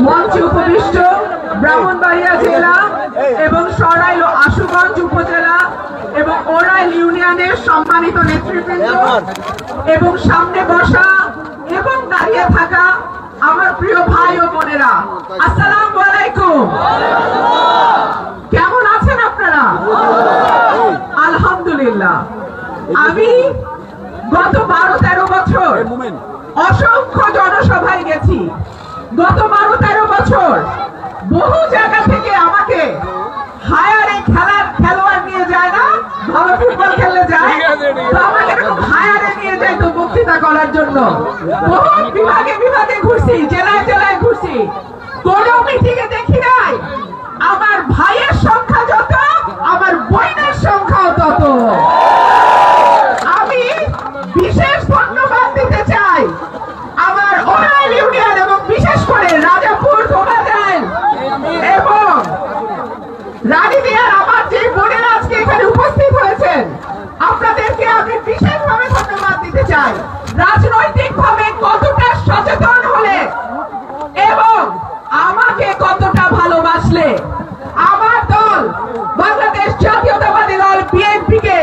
মঞ্চে উপবিষ্ট ব্রাহ্মণবাড়িয়া জেলা এবং সরাইল আশুগঞ্জ উপজেলা এবং ওরাইল ইউনিয়নের সম্মানিত নেতৃবৃন্দ এবং সামনে বসা এবং দাঁড়িয়ে থাকা আমার প্রিয় ভাই ও বোনেরা, আসসালামু আলাইকুম। কেমন আছেন আপনারা? আলহামদুলিল্লাহ। আমি গত 12-13 বছর অসংখ্য জনসভায় গেছি। গত 12-13 বছর বহু জায়গা থেকে আমাকে হায়ারে খেলোয়াড় নিয়ে যায় না, ভালো ফুটবল খেললে যায়, তো আমাকে এরকম হায়ারে নিয়ে যায় তো বক্তৃতা করার জন্য। বহু বিভাগে বিভাগে ঘুরছি, জেলায় জেলায় ঘুরছি, কোন মিটিং এ দেখি নাই আমার ভাইয়ের সংখ্যা যত আমার বোনের সংখ্যাও তত। আমি বিশেষ ধন্যবাদ দিতে চাই আমার ওরাইল ইউনিয়ন এবং বিশেষ করে রাজাপুর ধোবাজাইল এবং রানীদিয়ার আমার যে বোনেরা আজকে এখানে উপস্থিত হয়েছেন, আপনাদেরকে আমি বিশেষভাবে ধন্যবাদ দিতে চাই। রাজনৈতিকভাবে কতটা সচেতন হলে এবং আমাকে কতটা ভালোবাসলে, আমার দল বাংলাদেশ জাতীয়তাবাদী দল বিএনপি কে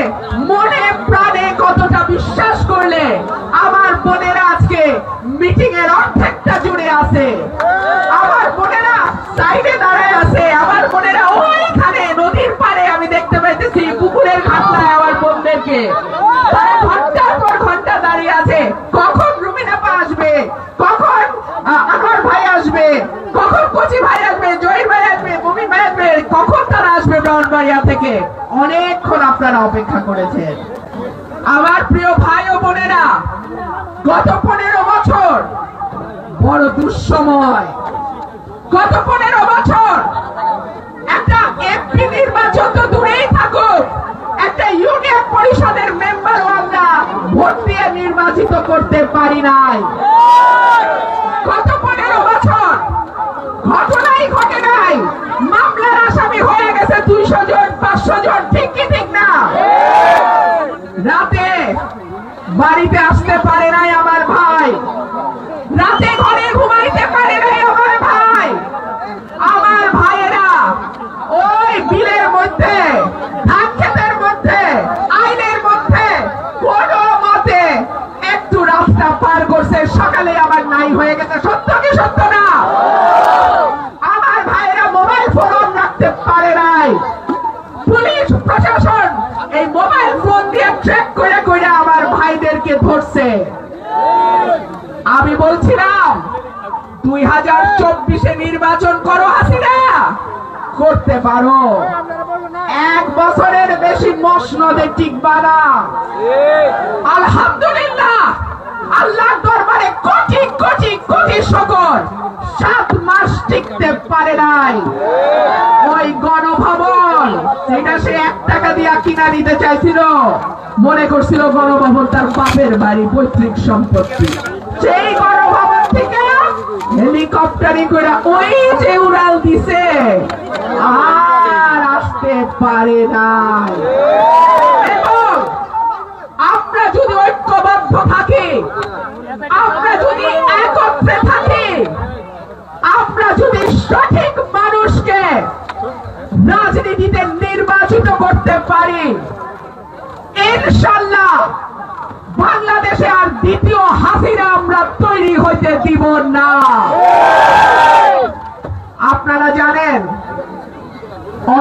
মনে প্রাণে কতটা বিশ্বাস করলে আমার বোনেরা আজকে মিটিং এর অর্ধেকটা জুড়ে আছে। আমার বোনেরা সাইডে দাঁড়ায় আছে, আমার বোনেরা ওইখানে নদীর পাড়ে আমি দেখতে পাইতেছি পুকুরের ঘাটলায় আমার বোনদেরকে, তারা ঘন্টার পর ঘন্টা দাঁড়িয়ে আছে। কখন রুমিনাপা আসবে, কখন আমার ভাই আসবে, কখন কচি ভাই আসবে, জহির ভাই আসবে, মুমিন ভাই আসবে, কখন তারা আসবে ব্রাহ্মণবাড়িয়া থেকে। অনেকক্ষণ আপনারা অপেক্ষা করেছেন। আমার প্রিয় ভাই ও বোনেরা, গত 15 বছর বড় দুঃসময়। গত 15 বছর একটা এমপি নির্বাচন তো দূরেই থাকুক, একটা ইউনিয়ন পরিষদের মেম্বারও আমরা ভোট দিয়ে নির্বাচিত করতে পারি নাই। গত 15 বছর ঘটনাই ঘটে নাই, মামলার আসামি হয়ে গেছে 200 জন 500 জন, ঠিক কি ঠিক না? রাতে বাড়িতে আসতে পারে নাই আমার ভাই, রাতে ঘরে ঘুমাইতে পারে নাই আমার ভাই। আমার ভাইয়েরা ওই বিলের মধ্যে, ধান ক্ষেতের মধ্যে, আইনের মধ্যে কোন মতে একটু রাস্তা পার করছে, সকালে আমার নাই হয়ে গেছে। সত্য কি সত্য না? আমার ভাইয়েরা মোবাইল ফোন রাখতে পারে নাই, পুলিশ প্রশাসন এই মোবাইল ফোন দিয়ে ট্র্যাক করে করে আমার ভাইদেরকে ধরছে। আমি বলছিলাম 2024-এ নির্বাচন করো, হাসিনা করতে পারো, 1 বছরের বেশি মসনদে টিকবা না। আলহামদুলিল্লাহ, আল্লাহর দরবারে কোটি কোটি কোটি শুকর, 7 মাস টিকতে পারে নাই। ওই গণভবন যেটা সে 1 টাকা দিয়ে কিনা নিতে চাইছিল, মনে করছিল গণভবন তার বাপের বাড়ি, পৈতৃক সম্পত্তি, সেই গণভবন থেকে হেলিকপ্টারে করে ওই যে উড়াল দিছে, আর আসতে পারে না। এবং আমরা যদি ঐক্যবদ্ধ থাকি, আমরা যদি একত্রে থাকি, আমরা যদি সঠিক মানুষকে রাজনীতিতে নির্বাচিত করতে পারি, ইনশাআল্লাহ বাংলাদেশে আর দ্বিতীয় হাসিনা আমরা তৈরি হইতে দিব না। আপনারা জানেন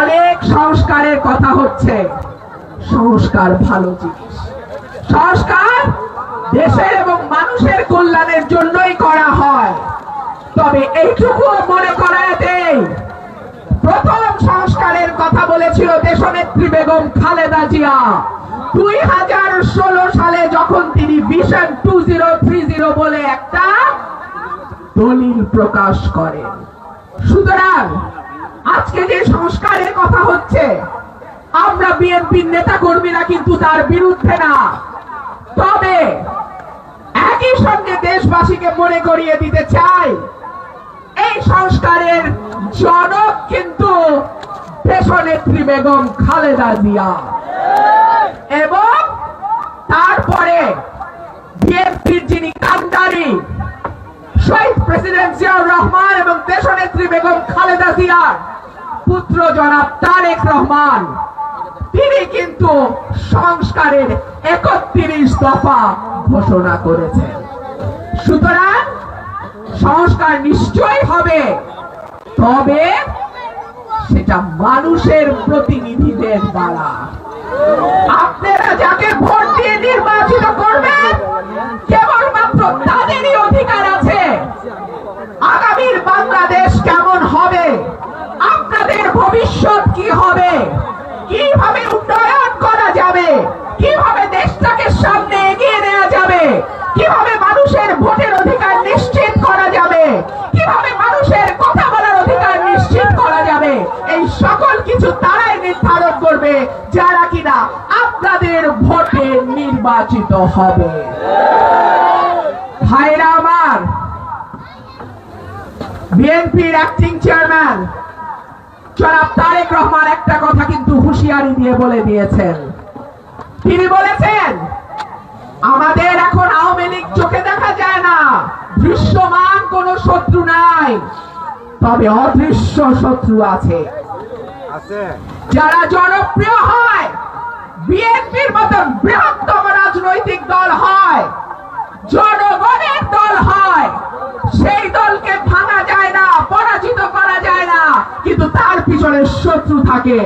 অনেক সংস্কারের কথা হচ্ছে, সংস্কার ভালো জিনিস, সংস্কার দেশের এবং মানুষের কল্যাণের জন্যই করা হয়। তবে এইটুকু মনে করায় দেই, প্রথম সংস্কারের কথা বলেছিল দেশনেত্রী বেগম খালেদা জিয়া 2016 সালে, যখন তিনি ভিশন 2030 বলে একটা দলিল প্রকাশ করেন। সুতরাং আজকে যে সংস্কারের কথা হচ্ছে, আমরা বিএনপির নেতা কর্মীরা কিন্তু তার বিরুদ্ধে না। তবে একই সঙ্গে দেশবাসীকে মনে করিয়ে দিতে চাই, এই সংস্কারের জনক কিন্তু দেশনেত্রী বেগম খালেদা জিয়া। এবং তারপরে প্রেসিডেন্ট জিয়াউর রহমান এবং দেশনেত্রী বেগম খালেদা জিয়ার পুত্র জনাব তারেক রহমান, তিনি কিন্তু সংস্কারের 31 দফা ঘোষণা করেছেন। সুতরাং সংস্কার নিশ্চয়ই হবে, তবে সেটা মানুষের প্রতিনিধিদের দ্বারা। আপনারা যাকে ভোট দিয়ে নির্বাচিত করবেন, কেবলমাত্র তাদেরই অধিকার আছে আগামীর বাংলাদেশ কেমন হবে, আপনাদের ভবিষ্যৎ কি হবে, কিভাবে উন্নয়ন করা যাবে, কিভাবে দেশটাকে সামনে এগিয়ে নেওয়া যাবে, কিভাবে মানুষের ভোটের অধিকার নিশ্চিত করা যাবে, কিভাবে মানুষের কথা বলার অধিকার নিশ্চিত করা যাবে, এই সকল কিছু তারাই নির্ধারণ করবে যারা কিনা আপনাদের ভোটে নির্বাচিত হবে। ভাইরা আমার, বিএনপির অ্যাক্টিং চেয়ারম্যান জনাব তারেক রহমান একটা কথা কিন্তু হুঁশিয়ারি দিয়ে বলে দিয়েছেন। তিনি বলেছেন, আমাদের এখন আওয়ামী লীগ চোখে দেখা যায় না, দৃশ্যমান কোন শত্রু নাই, তবে অদৃশ্য শত্রু আছে। যারা জনপ্রিয় হয়, বিএনপির মতো বৃহত্তম রাজনৈতিক দল হয়, জনগণের দল হয়, সেই দলকে ভাঙা যায় না, পরাজিত করা যায় না, কিন্তু তার পিছনে শত্রু থাকে।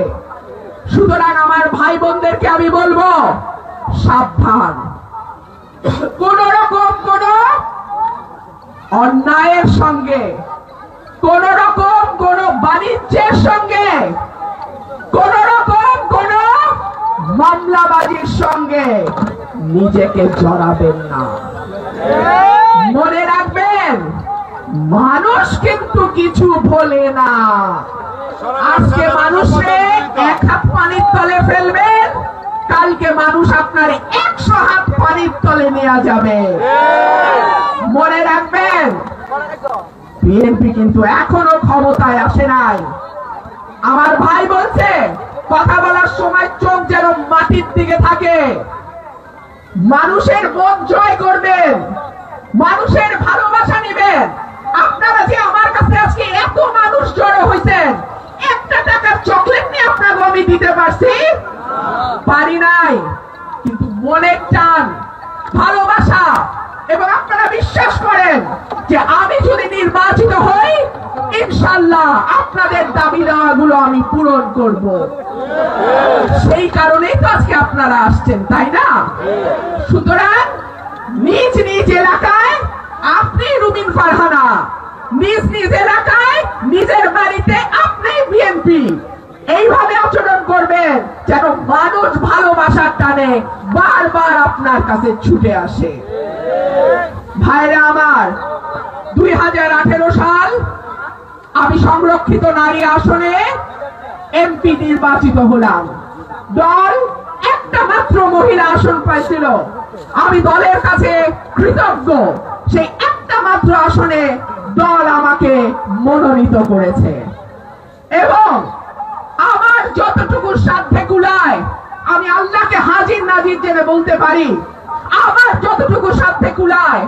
সুতরাং আমার ভাই বোনদেরকে আমি বলবো, সাবধান, কোন রকম কোন অন্যায়ের সঙ্গে, কোন রকম কোন বাণিজ্যের সঙ্গে, কোন রকম কোন মামলাবাজির সঙ্গে নিজেকে জড়াবেন না। মনে রাখবেন, মানুষ কিন্তু কিছু বলে না। আজকে মানুষে 1 হাত পানির তলে ফেলবেন, কালকে মানুষ আপনার 100 হাত পানির তলে নেওয়া যাবে। মনে রাখবেন, বিএনপি কিন্তু এখনো ক্ষমতায় আসে নাই। আমার ভাই বলছে, কথা বলার সময় চোখ যেন মাটির দিকে থাকে। মানুষের মন জয় করবেন, মানুষের ভালোবাসা নেবেন। আপনারা যে আমার কাছে আজকে এত মানুষ জড়ো হয়েছেন, একটা টাকার চকলেট নিয়ে আপনাকে আমি দিতে পারি নাই, কিন্তু মনের টান, ভালোবাসা, এবং আপনারা বিশ্বাস করেন যে আমি যদি নির্বাচিত হই, ইনশাআল্লাহ আপনাদের দাবি দেওয়াগুলো আমি পূরণ করব। সেই কারণেই তো আজকে আপনারা আসছেন, তাই না? সুতরাং নিজ নিজ এলাকায় আপনি রুমিন ফারহানা, নিজ নিজ এলাকায় নিজের বাড়িতে আপনি বিএনপি, এইভাবে আচরণ করবেন যেন মানুষ ভালোবাসার টানে বারবার আপনার কাছে ছুটে আসে। ভাইরা আমার, 2018 সাল আমি সংরক্ষিত নারী আসনে এমপি নির্বাচিত হলাম। দল একটা মাত্র মহিলা আসন পাইছিল। আমি দলের কাছে কৃতজ্ঞ, সেই একটা মাত্র আসনে দল আমাকে মনোনীত করেছে। এবং আমার যতটুকু সাধ্যে কুলায়, আমি আল্লাহকে হাজির নাজির জেনে বলতে পারি, আমার যতটুকু সাধ্যে কুলায়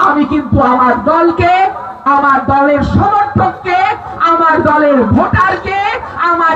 আমি কিন্তু আমার দলকে, আমার দলের সমর্থককে, আমার দলের ভোটারকে, আমার